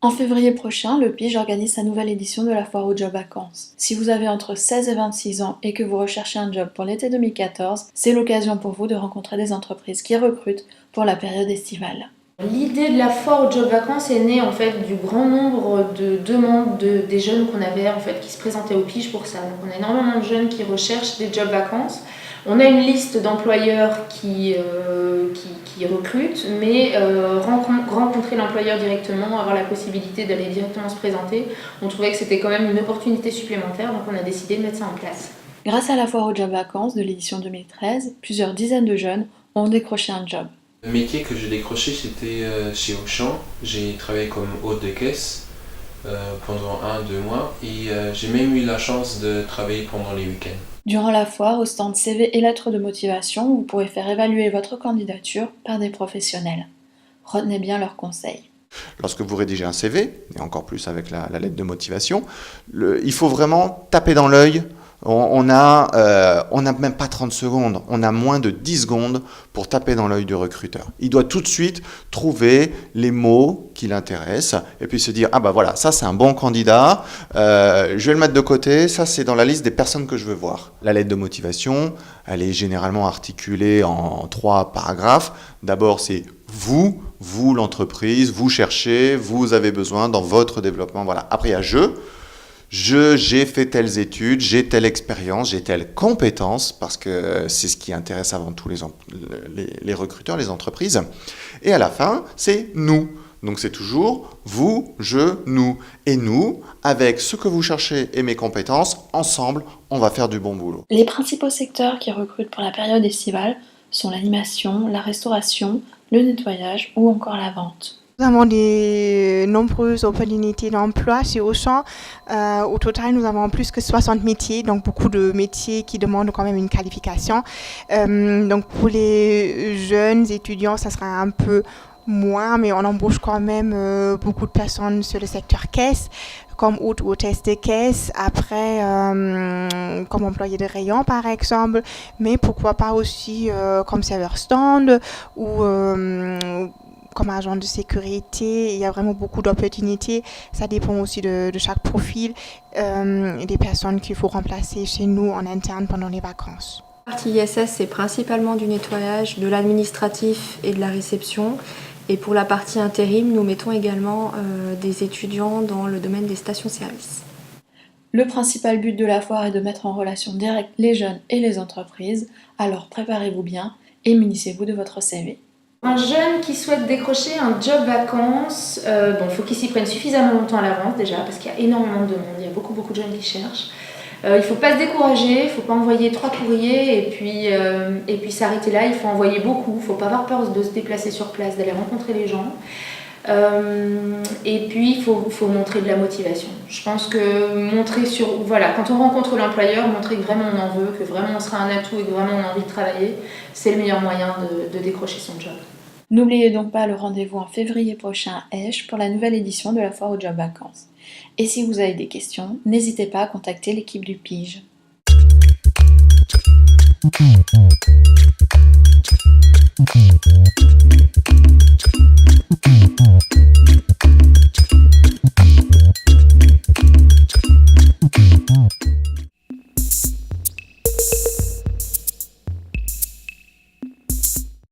En février prochain, le Pige organise sa nouvelle édition de la foire aux job vacances. Si vous avez entre 16 et 26 ans et que vous recherchez un job pour l'été 2014, c'est l'occasion pour vous de rencontrer des entreprises qui recrutent pour la période estivale. L'idée de la foire aux job vacances est née en fait du grand nombre de demandes des jeunes qu'on avait en fait qui se présentaient au Pige pour ça. Donc on a énormément de jeunes qui recherchent des jobs vacances. On a une liste d'employeurs qui recrutent, mais rencontrer l'employeur directement, avoir la possibilité d'aller directement se présenter, on trouvait que c'était quand même une opportunité supplémentaire, donc on a décidé de mettre ça en place. Grâce à la foire aux job vacances de l'édition 2013, plusieurs dizaines de jeunes ont décroché un job. Le métier que j'ai décroché, c'était chez Auchan. J'ai travaillé comme hôte de caisse pendant 1-2 mois et j'ai même eu la chance de travailler pendant les week-ends. Durant la foire, au stand CV et lettres de motivation, vous pourrez faire évaluer votre candidature par des professionnels. Retenez bien leurs conseils. Lorsque vous rédigez un CV, et encore plus avec la lettre de motivation, il faut vraiment taper dans l'œil. On n'a même pas 30 secondes, on a moins de 10 secondes pour taper dans l'œil du recruteur. Il doit tout de suite trouver les mots qui l'intéressent et puis se dire « Ah bah voilà, ça c'est un bon candidat, je vais le mettre de côté, ça c'est dans la liste des personnes que je veux voir ». La lettre de motivation, elle est généralement articulée en 3 paragraphes. D'abord c'est vous l'entreprise, vous cherchez, vous avez besoin dans votre développement. Voilà. Après il y a j'ai fait telles études, j'ai telle expérience, j'ai telle compétence, parce que c'est ce qui intéresse avant tout les recruteurs, les entreprises. Et à la fin, c'est nous. Donc c'est toujours vous, je, nous. Et nous, avec ce que vous cherchez et mes compétences, ensemble, on va faire du bon boulot. Les principaux secteurs qui recrutent pour la période estivale sont l'animation, la restauration, le nettoyage ou encore la vente. Nous avons de nombreuses opportunités d'emploi chez Auchan. Au total, nous avons plus que 60 métiers, donc beaucoup de métiers qui demandent quand même une qualification. Donc pour les jeunes étudiants, ça sera un peu moins, mais on embauche quand même beaucoup de personnes sur le secteur caisse, comme hôtesse de caisse, après comme employé de rayon par exemple, mais pourquoi pas aussi comme serveur stand ou comme agent de sécurité. Il y a vraiment beaucoup d'opportunités. Ça dépend aussi de chaque profil et des personnes qu'il faut remplacer chez nous en interne pendant les vacances. La partie ISS, c'est principalement du nettoyage, de l'administratif et de la réception. Et pour la partie intérim, nous mettons également des étudiants dans le domaine des stations-service. Le principal but de la foire est de mettre en relation directe les jeunes et les entreprises, alors préparez-vous bien et munissez-vous de votre CV. Un jeune qui souhaite décrocher un job vacances, il faut qu'il s'y prenne suffisamment longtemps à l'avance déjà, parce qu'il y a énormément de monde, il y a beaucoup de jeunes qui cherchent. Il ne faut pas se décourager, il ne faut pas envoyer 3 courriers et puis s'arrêter là, il faut envoyer beaucoup, il ne faut pas avoir peur de se déplacer sur place, d'aller rencontrer les gens. Et puis il faut montrer de la motivation. Je pense que quand on rencontre l'employeur, montrer que vraiment on en veut, que vraiment on sera un atout et que vraiment on a envie de travailler, c'est le meilleur moyen de décrocher son job. N'oubliez donc pas le rendez-vous en février prochain à Esch pour la nouvelle édition de la foire aux job vacances. Et si vous avez des questions, n'hésitez pas à contacter l'équipe du Pige.